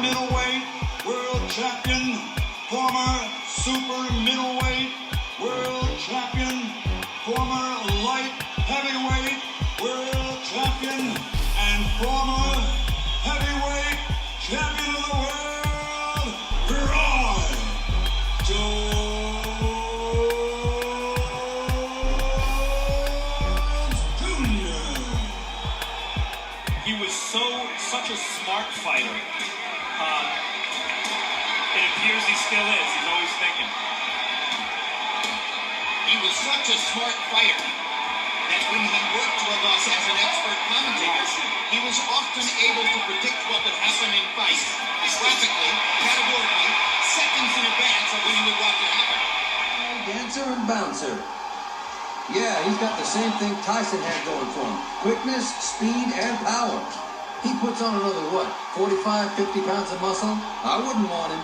middleweight world champion, former super middleweight world champion, former light heavyweight world champion, and former heavyweight champion of the world, RoyJones Jr. He was such a smart fighter. It appears he still is. He's always thinking. He was such a smart fighter that when he worked with us as an expert commentator, he was often able to predict what would happen in fights, graphically, categorically, seconds in advance of when he would watch it happen. Dancer and bouncer. Yeah, he's got the same thing Tyson had going for him. Quickness, speed, and power. He puts on another, what, 45, 50 pounds of muscle? I wouldn't want him.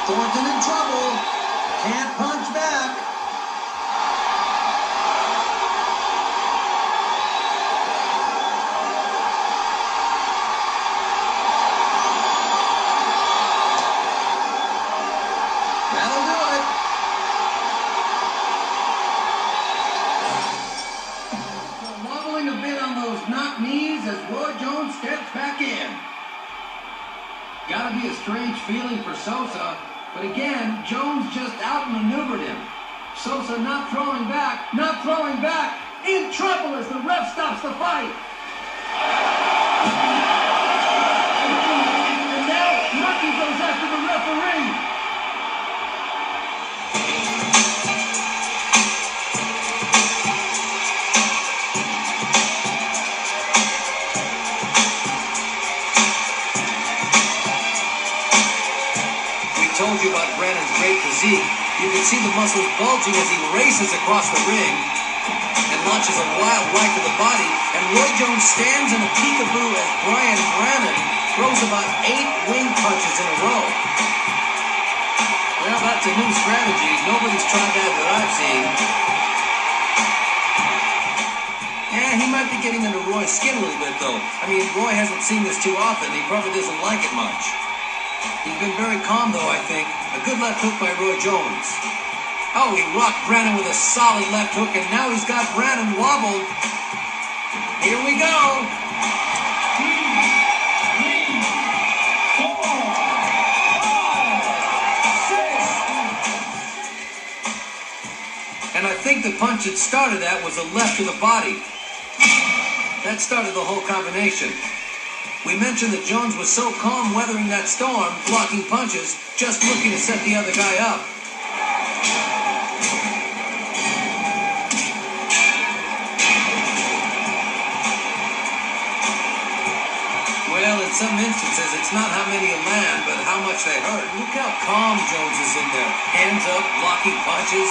Thornton in trouble. Can't punch back. That'll do it. Wobbling a bit on those knock knees as Roy Jones steps back in. Gotta be a strange feeling for Sosa, but again, Jones just outmaneuvered him. Sosa not throwing back, in trouble as the ref stops the fight. And now, Lucky goes after the referee. Told you about Brandon's great physique. You can see the muscles bulging as he races across the ring and launches a wild right to the body, and Roy Jones stands in a peekaboo as Brian Brannon throws about 8 wing punches in a row. Well, that's a new strategy. Nobody's tried that I've seen. Yeah, he might be getting under Roy's skin a little bit, though. I mean, Roy hasn't seen this too often. He probably doesn't like it much. He's been very calm, though, I think. A good left hook by Roy Jones. Oh, he rocked Brannon with a solid left hook, and now he's got Brannon wobbled. Here we go. 2, 3, 4, 5, 6. And I think the punch that started that was a left to the body. That started the whole combination. We mentioned that Jones was so calm weathering that storm, blocking punches, just looking to set the other guy up. Well, in some instances, it's not how many you land, but how much they hurt. Look how calm Jones is in there. Hands up, blocking punches.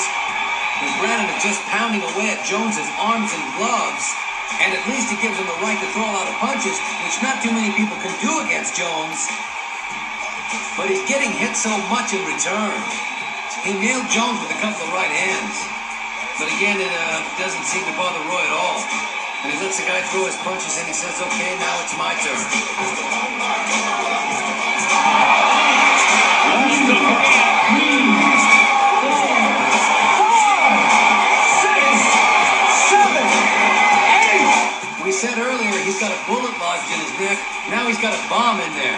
And Brannon is just pounding away at Jones's arms and gloves. And at least it gives him the right to throw a lot of punches, which not too many people can do against Jones. But he's getting hit so much in return. He nailed Jones with a couple of right hands. But again, it doesn't seem to bother Roy at all. And he lets the guy throw his punches and he says, okay, now it's my turn. We said earlier he's got a bullet lodged in his neck. Now he's got a bomb in there.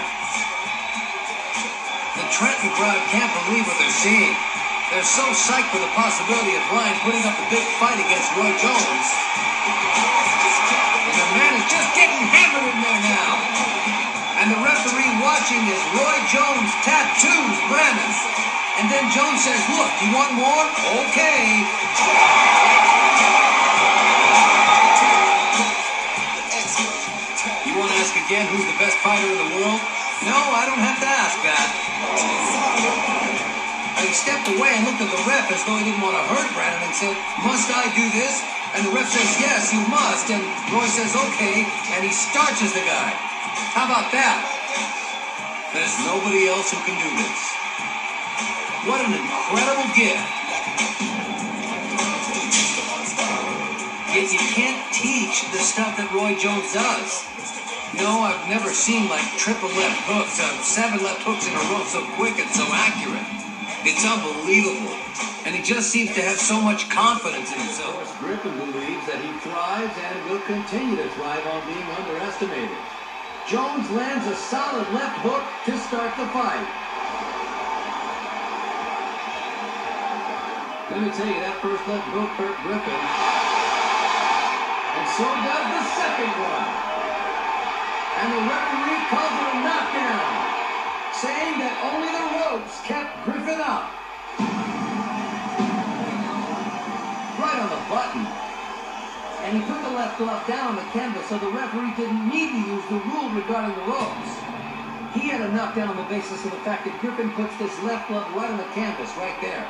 The Trenton crowd can't believe what they're seeing. They're so psyched for the possibility of Brian putting up a big fight against Roy Jones. And the man is just getting hammered in there now. And the referee watching as Roy Jones tattoos Brannon. And then Jones says, look, you want more? Okay. You want to ask again who's the best fighter in the world? No, I don't have to ask that. And he stepped away and looked at the ref as though he didn't want to hurt Brannon and said, must I do this? And the ref says, yes, you must. And Roy says, okay, and he starches the guy. How about that? There's nobody else who can do this. What an incredible gift. Yet you can't teach the stuff that Roy Jones does. No, I've never seen like triple left hooks, 7 left hooks in a row so quick and so accurate. It's unbelievable. And he just seems to have so much confidence in himself. Of course, Griffin believes that he thrives and will continue to thrive on being underestimated. Jones lands a solid left hook to start the fight. Let me tell you, that first left hook hurt Griffin. And so does the second one. And the referee calls it a knockdown, saying that only the ropes kept Griffin up. Right on the button. And he put the left glove down on the canvas so the referee didn't need to use the rule regarding the ropes. He had a knockdown on the basis of the fact that Griffin puts this left glove right on the canvas, right there.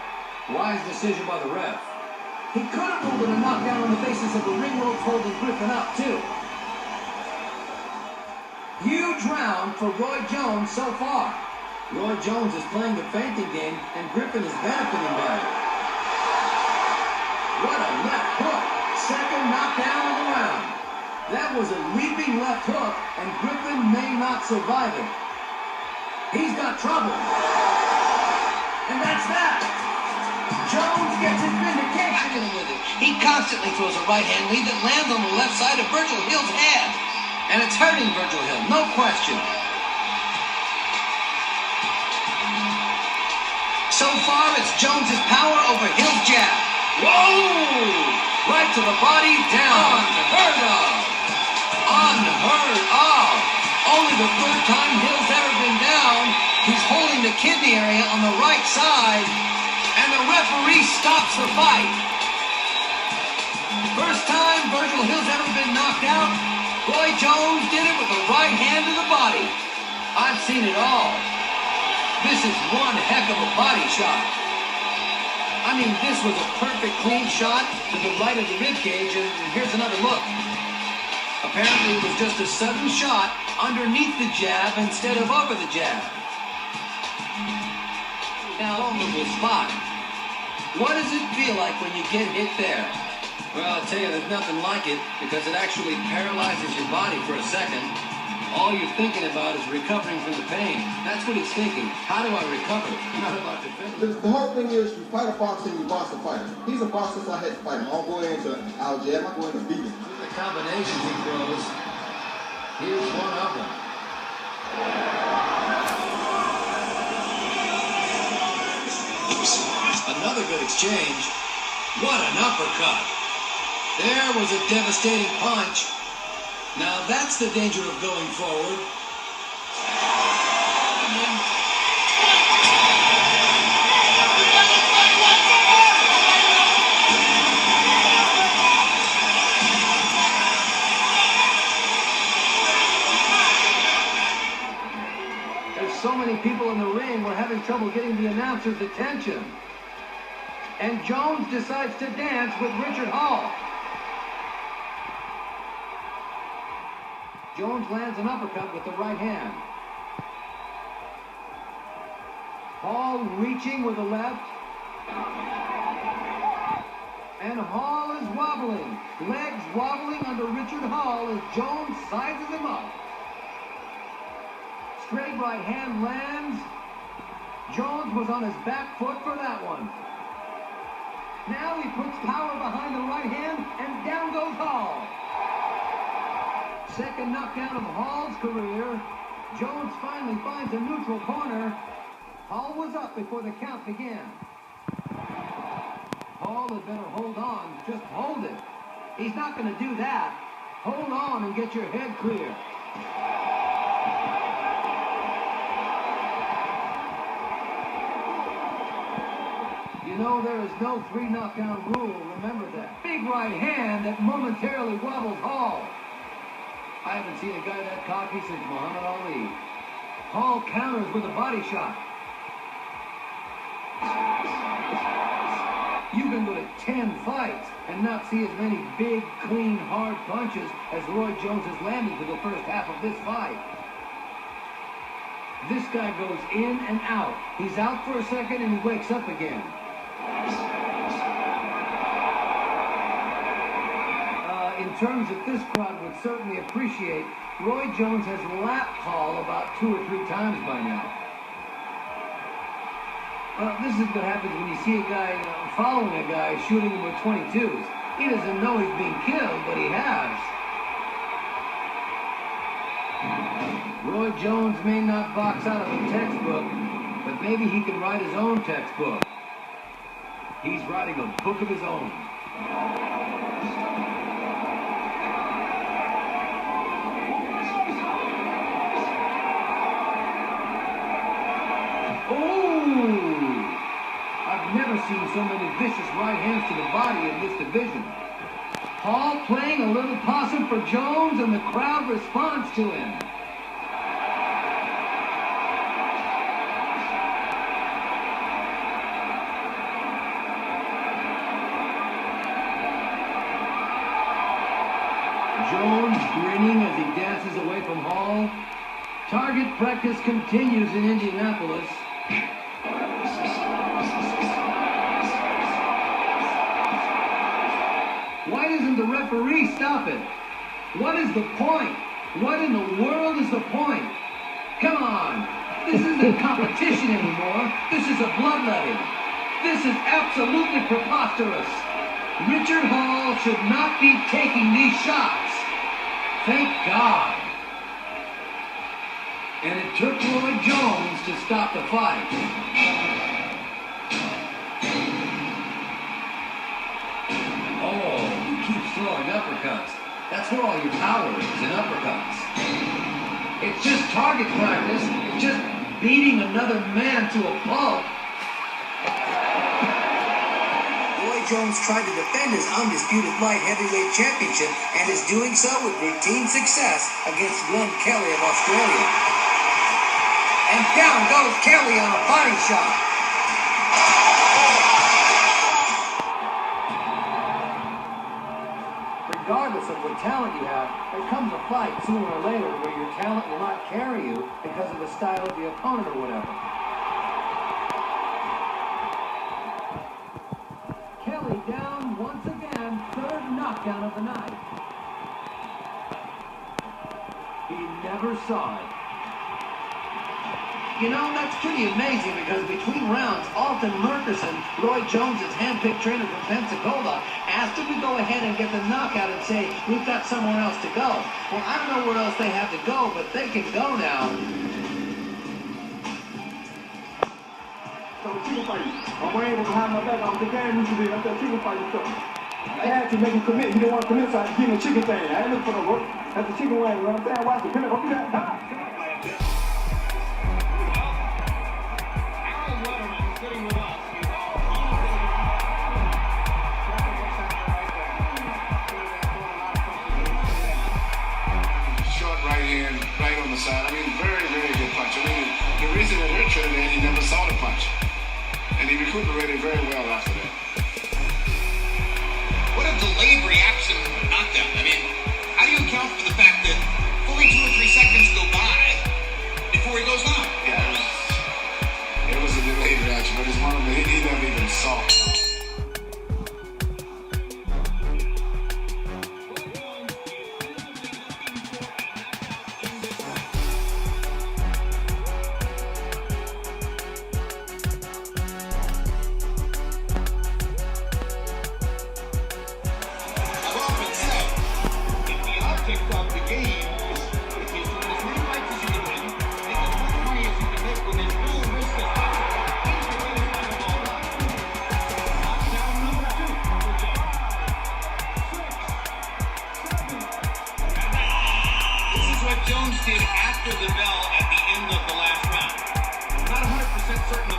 Wise decision by the ref. He could have ruled it a knockdown on the basis of the ring ropes holding Griffin up, too. Huge round for Roy Jones so far. Roy Jones is playing the fainting game, and Griffin is benefiting by it. What a left hook. Second knockdown of the round. That was a leaping left hook, and Griffin may not survive it. He's got trouble. And that's that. Jones gets his vindication with it. He constantly throws a right-hand lead that lands on the left side of Virgil Hill's head. And it's hurting Virgil Hill, no question. So far, it's Jones's power over Hill's jab. Whoa! Right to the body, down. Unheard of. Unheard of. Only the third time Hill's ever been down. He's holding the kidney area on the right side. And the referee stops the fight. First time Virgil Hill's ever been knocked out. Roy Jones did it with the right hand to the body. I've seen it all. This is one heck of a body shot. I mean, this was a perfect clean shot to the right of the ribcage, and here's another look. Apparently it was just a sudden shot underneath the jab instead of over the jab. Now, vulnerable spot. What does it feel like when you get hit there? Well, I tell you, there's nothing like it because it actually paralyzes your body for a second. All you're thinking about is recovering from the pain. That's what he's thinking. How do I recover? Not about defending. The whole thing is, you fight a boxer and you box a fighter. He's a boxer, so I had to fight him. I don't go into algae. I'm not going to beat him. The combinations he throws. Here's one of them. Another good exchange. What an uppercut. There was a devastating punch. Now that's the danger of going forward. There's so many people in the ring, we're having trouble getting the announcer's attention. And Jones decides to dance with Richard Hall. Jones lands an uppercut with the right hand. Hall reaching with the left. And Hall is wobbling. Legs wobbling under Richard Hall as Jones sizes him up. Straight right hand lands. Jones was on his back foot for that one. Now he puts power behind the right hand, and down goes Hall. Second knockdown of Hall's career. Jones finally finds a neutral corner. Hall was up before the count began. Hall had better hold on. Just hold it. He's not going to do that. Hold on and get your head clear. You know, there is no 3 knockdown rule. Remember that. Big right hand that momentarily wobbles Hall. I haven't seen a guy that cocky since Muhammad Ali. Hall counters with a body shot. You can go to 10 fights and not see as many big, clean, hard punches as Roy Jones has landed for the first half of this fight. This guy goes in and out. He's out for a second and he wakes up again. terms that this crowd would certainly appreciate, Roy Jones has lap call about 2 or 3 times by now. Well, this is what happens when you see a guy following a guy shooting him with 22s. He doesn't know he's being killed, but he has. Roy Jones may not box out of a textbook, but maybe he can write his own textbook. He's writing a book of his own. I've never seen so many vicious right hands to the body in this division. Hall playing a little possum for Jones, and the crowd responds to him. Jones grinning as he dances away from Hall. Target practice continues in Indianapolis. Why doesn't the referee stop it? What is the point? What in the world is the point? Come on. This isn't competition anymore. This is a bloodletting. This is absolutely preposterous. Richard Hall should not be taking these shots. Thank God. And it took Roy Jones to stop the fight. Oh, he keeps throwing uppercuts. That's where all your power is, in uppercuts. It's just target practice. It's just beating another man to a pulp. Roy Jones tried to defend his undisputed light heavyweight championship and is doing so with routine success against Glenn Kelly of Australia. And down goes Kelly on a body shot. Regardless of what talent you have, there comes a fight sooner or later where your talent will not carry you because of the style of the opponent or whatever. Kelly down once again, 3rd knockdown of the night. He never saw it. You know, that's pretty amazing because between rounds, Alton Murkerson, Roy Jones' handpicked trainer from Pensacola, asked him to go ahead and get the knockout and say, we've got somewhere else to go. Well, I don't know where else they have to go, but they can go now. So chicken fight, I'm wearing behind my back. I was preparing you to be like that chicken fight stuff. I had to make him commit. He didn't want to commit, so I had to give him a chicken thing. I ain't looking for no work. That's the chicken wing. You know what I'm saying? Watch the pin up. Do that. Right on the side. I mean, very, very good punch. I mean, the reason it hurt Trinidad, he never saw the punch. And he recuperated very well after that. What a delayed reaction knockdown. I mean, how do you account for the fact that fully 2 or 3 seconds go by before he goes down? Yeah, it was a delayed reaction, but it's one of them he never even saw. Jones did after the bell at the end of the last round. I'm not 100% certain